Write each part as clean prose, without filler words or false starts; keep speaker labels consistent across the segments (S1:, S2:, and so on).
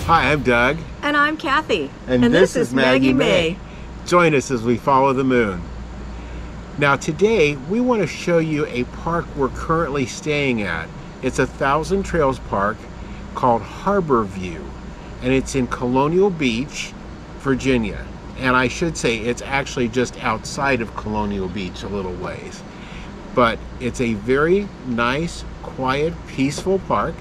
S1: Hi, I'm Doug.
S2: And I'm Kathy.
S1: And this is Maggie May. Join us as we follow the moon. Now today, we want to show you a park we're currently staying at. It's a Thousand Trails park called Harbor View, and it's in Colonial Beach, Virginia. And I should say it's actually just outside of Colonial Beach a little ways. But it's a very nice, quiet, peaceful park,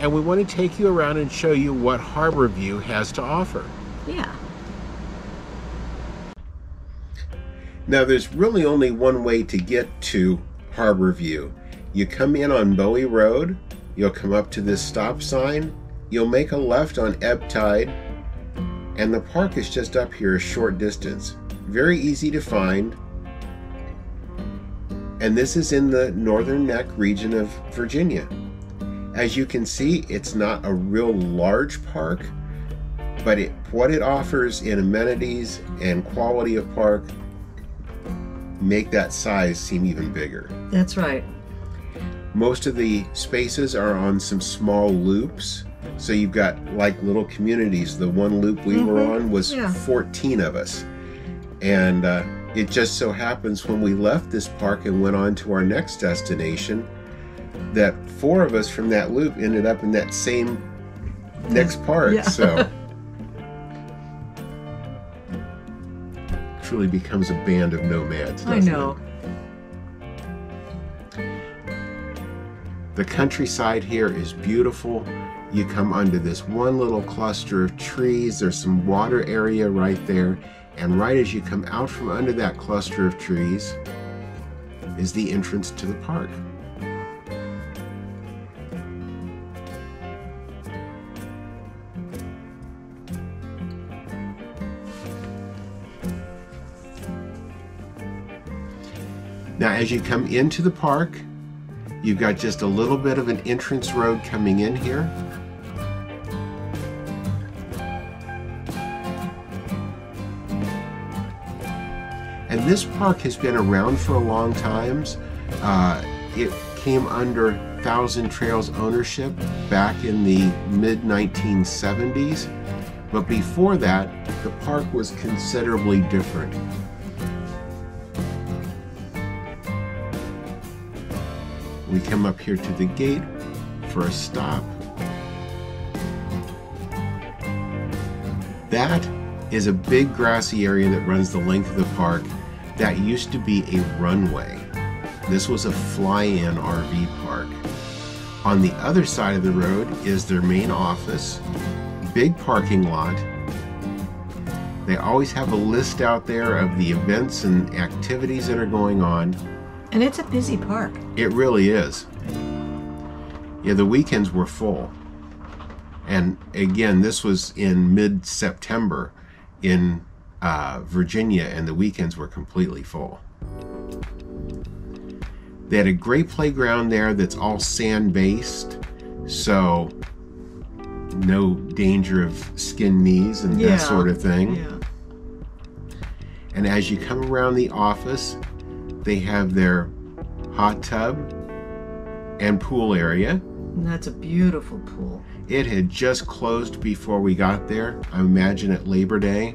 S1: and we want to take you around and show you what Harbor View has to offer.
S2: Yeah.
S1: Now there's really only one way to get to Harbor View. You come in on Bowie Road, you'll come up to this stop sign, you'll make a left on Ebb Tide, and the park is just up here a short distance. Very easy to find. And this is in the Northern Neck region of Virginia. As you can see, it's not a real large park, but what it offers in amenities and quality of park make that size seem even bigger.
S2: That's right.
S1: Most of the spaces are on some small loops, so you've got like little communities. The one loop we were on was 14 of us, and it just so happens when we left this park and went on to our next destination that 4 of us from that loop ended up in that same next park. So truly becomes a band of nomads, doesn't
S2: I know.
S1: it? The countryside here is beautiful. You come under this one little cluster of trees. There's some water area right there. And right as you come out from under that cluster of trees is the entrance to the park. Now, as you come into the park, you've got just a little bit of an entrance road coming in here. And this park has been around for a long time. It came under Thousand Trails ownership back in the mid-1970s. But before that, the park was considerably different. We come up here to the gate for a stop. That is a big grassy area that runs the length of the park. That used to be a runway. This was a fly-in RV park. On the other side of the road is their main office, big parking lot. They always have a list out there of the events and activities that are going on.
S2: And it's a busy park.
S1: It really is. Yeah, the weekends were full. And again, this was in mid-September in Virginia, and the weekends were completely full. They had a great playground there that's all sand-based, so no danger of skin knees and that sort of thing.
S2: Yeah.
S1: And as you come around the office, they have their hot tub and pool area.
S2: And that's a beautiful pool.
S1: It had just closed before we got there. I imagine at Labor Day.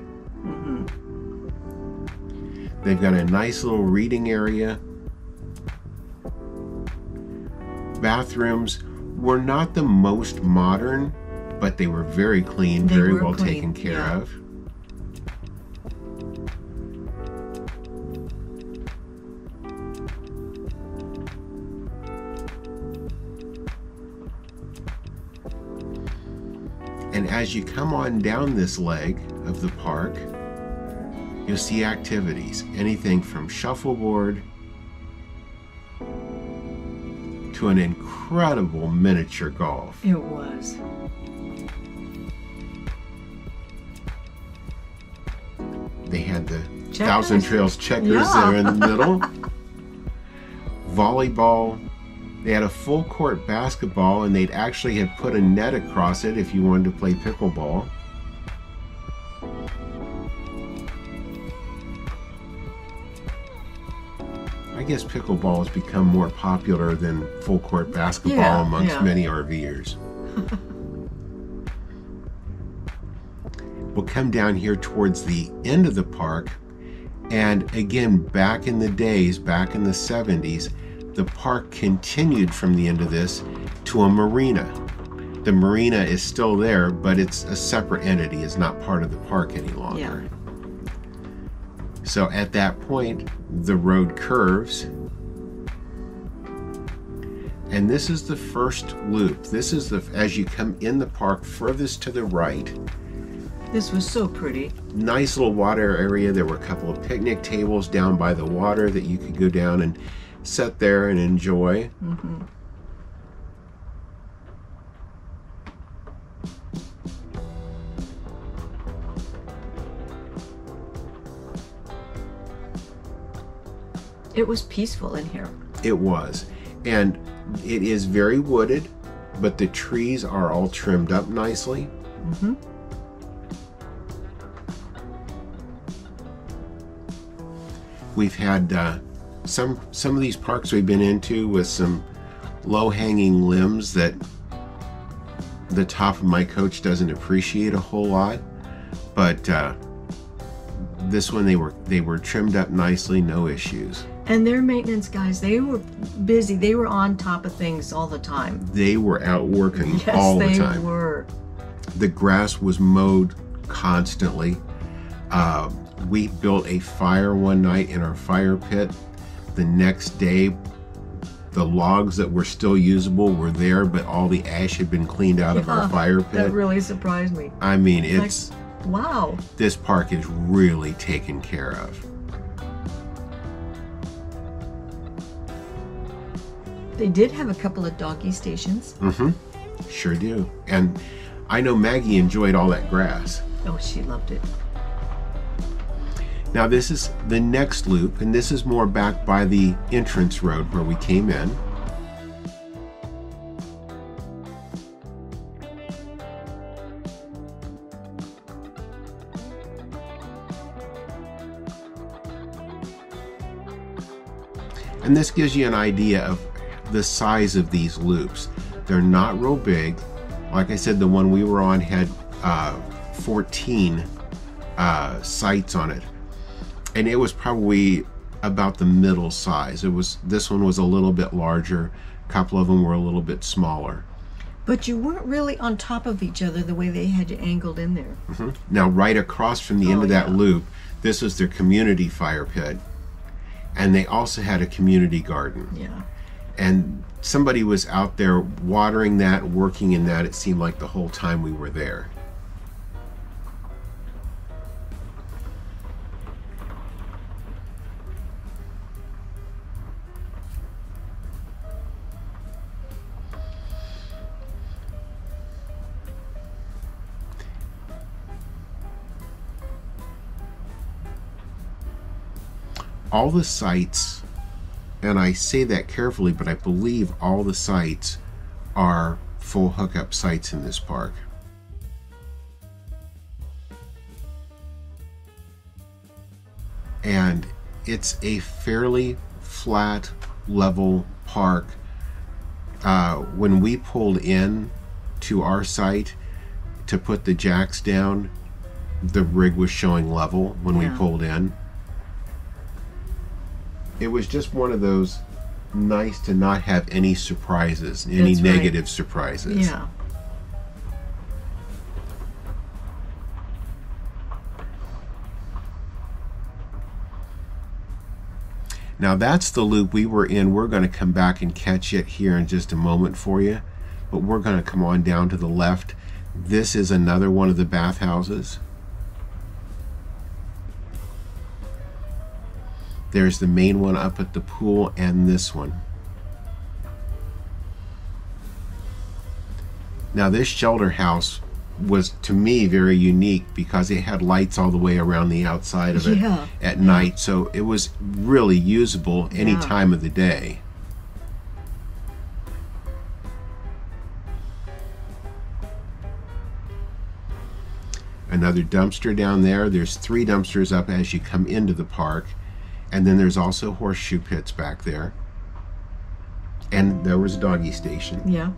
S1: They've got a nice little reading area. Bathrooms were not the most modern, but they were very clean, very well taken care of. And as you come on down this leg of the park, you'll see activities, anything from shuffleboard to an incredible miniature golf.
S2: It was.
S1: They had the
S2: Checkers.
S1: Thousand Trails checkers there in the middle. Volleyball. They had a full court basketball, and they'd actually had put a net across it if you wanted to play pickleball. I guess pickleball has become more popular than full court basketball amongst many RVers. We'll come down here towards the end of the park, and again, back in the days, back in the 70s, the park continued from the end of this to a marina. The marina is still there, but it's a separate entity. It's not part of the park any longer.
S2: Yeah.
S1: So at that point, the road curves. And this is the first loop. This is as you come in the park furthest to the right.
S2: This was so pretty.
S1: Nice little water area. There were a couple of picnic tables down by the water that you could go down and sit there and enjoy.
S2: Mm-hmm. It was peaceful in here.
S1: It was. And it is very wooded, but the trees are all trimmed up nicely.
S2: Mm-hmm.
S1: We've had some of these parks we've been into with some low-hanging limbs that the top of my coach doesn't appreciate a whole lot, but this one they were trimmed up nicely, no issues.
S2: And their maintenance guys, they were busy. They were on top of things all the time.
S1: They were out working all the time.
S2: Yes, they were.
S1: The grass was mowed constantly. We built a fire one night in our fire pit. The next day, the logs that were still usable were there, but all the ash had been cleaned out of our fire pit.
S2: That really surprised me.
S1: I mean, it's
S2: like, wow.
S1: This park is really taken care of.
S2: They did have a couple of doggy stations.
S1: Mm-hmm. Sure do. And I know Maggie enjoyed all that grass.
S2: Oh, she loved it.
S1: Now this is the next loop, and this is more back by the entrance road where we came in. And this gives you an idea of the size of these loops. They're not real big. Like I said, the one we were on had 14 sites on it. And it was probably about the middle size. This one was a little bit larger. A couple of them were a little bit smaller.
S2: But you weren't really on top of each other the way they had you angled in there.
S1: Mm-hmm. Now, right across from the end of that loop, this was their community fire pit. And they also had a community garden.
S2: Yeah.
S1: And somebody was out there watering that, working in that, it seemed like the whole time we were there. All the sites, and I say that carefully, but I believe all the sites are full hookup sites in this park. And it's a fairly flat, level park. When we pulled in to our site to put the jacks down, the rig was showing level when we pulled in. It was just one of those nice to not have any surprises, any negative surprises.
S2: Yeah.
S1: Now that's the loop we were in. We're going to come back and catch it here in just a moment for you, but we're going to come on down to the left. This is another one of the bathhouses. There's the main one up at the pool and this one. Now this shelter house was, to me, very unique because it had lights all the way around the outside of it at night, so it was really usable any time of the day. Another dumpster down there. There's 3 dumpsters up as you come into the park. And then there's also horseshoe pits back there. And there was a doggy station.
S2: Yeah.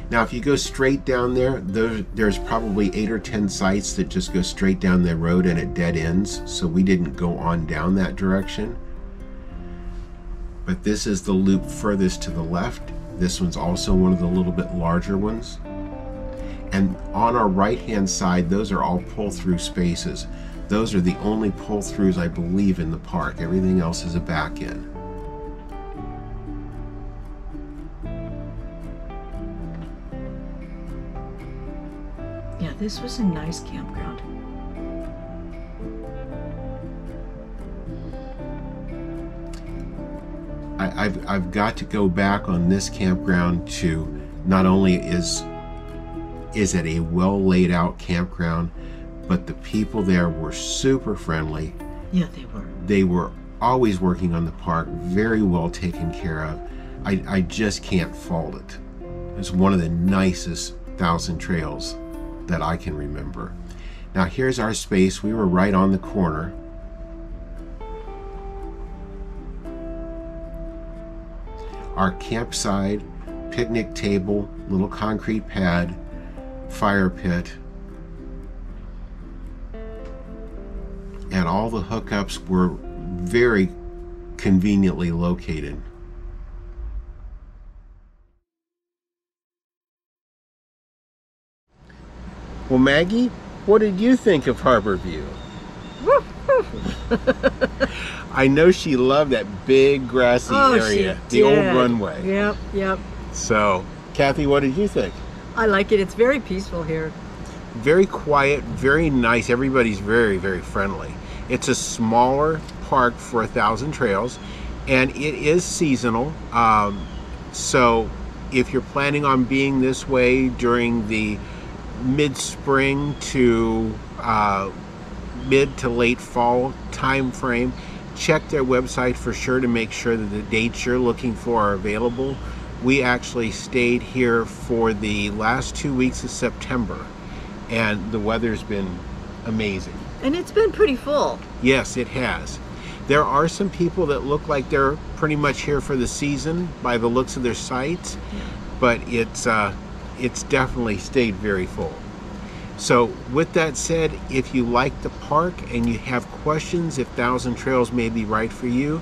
S1: Now, if you go straight down there, there's probably 8 or 10 sites that just go straight down the road and it dead ends, so we didn't go on down that direction. But this is the loop furthest to the left. This one's also one of the little bit larger ones. And on our right-hand side, those are all pull-through spaces. Those are the only pull-throughs, I believe, in the park. Everything else is a back-in.
S2: Yeah, this was a nice campground.
S1: I've got to go back on this campground to not only is it a well laid out campground, but the people there were super friendly.
S2: Yeah, they were.
S1: They were always working on the park, very well taken care of. I just can't fault it. It's one of the nicest Thousand Trails that I can remember. Now here's our space. We were right on the corner. Our campsite, picnic table, little concrete pad, fire pit, and all the hookups were very conveniently located. Well, Maggie, what did you think of Harborview? I know she loved that big grassy area, the old runway.
S2: Yep.
S1: So, Kathy, what did you think?
S2: I like it. It's very peaceful here.
S1: Very quiet, very nice. Everybody's very, very friendly. It's a smaller park for Thousand Trails, and it is seasonal. So if you're planning on being this way during the mid-spring to mid to late fall time frame, check their website for sure to make sure that the dates you're looking for are available. We actually stayed here for the last 2 weeks of September, and the weather's been amazing.
S2: And it's been pretty full.
S1: Yes, it has. There are some people that look like they're pretty much here for the season by the looks of their sites, but it's definitely stayed very full. So with that said, if you like the park and you have questions if Thousand Trails may be right for you,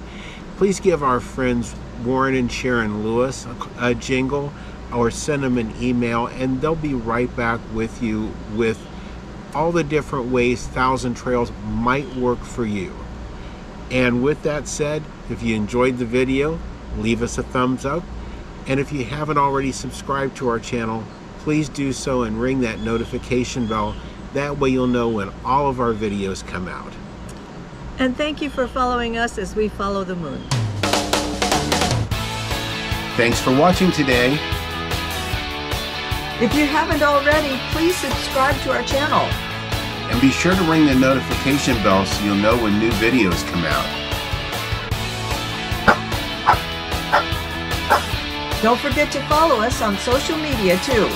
S1: please give our friends Warren and Sharon Lewis a jingle or send them an email, and they'll be right back with you with all the different ways Thousand Trails might work for you. And with that said, if you enjoyed the video, leave us a thumbs up, and if you haven't already subscribed to our channel, please do so and ring that notification bell. That way you'll know when all of our videos come out.
S2: And thank you for following us as we follow the moon.
S1: Thanks for watching today.
S2: If you haven't already, please subscribe to our channel.
S1: And be sure to ring the notification bell so you'll know when new videos come out.
S2: Don't forget to follow us on social media too.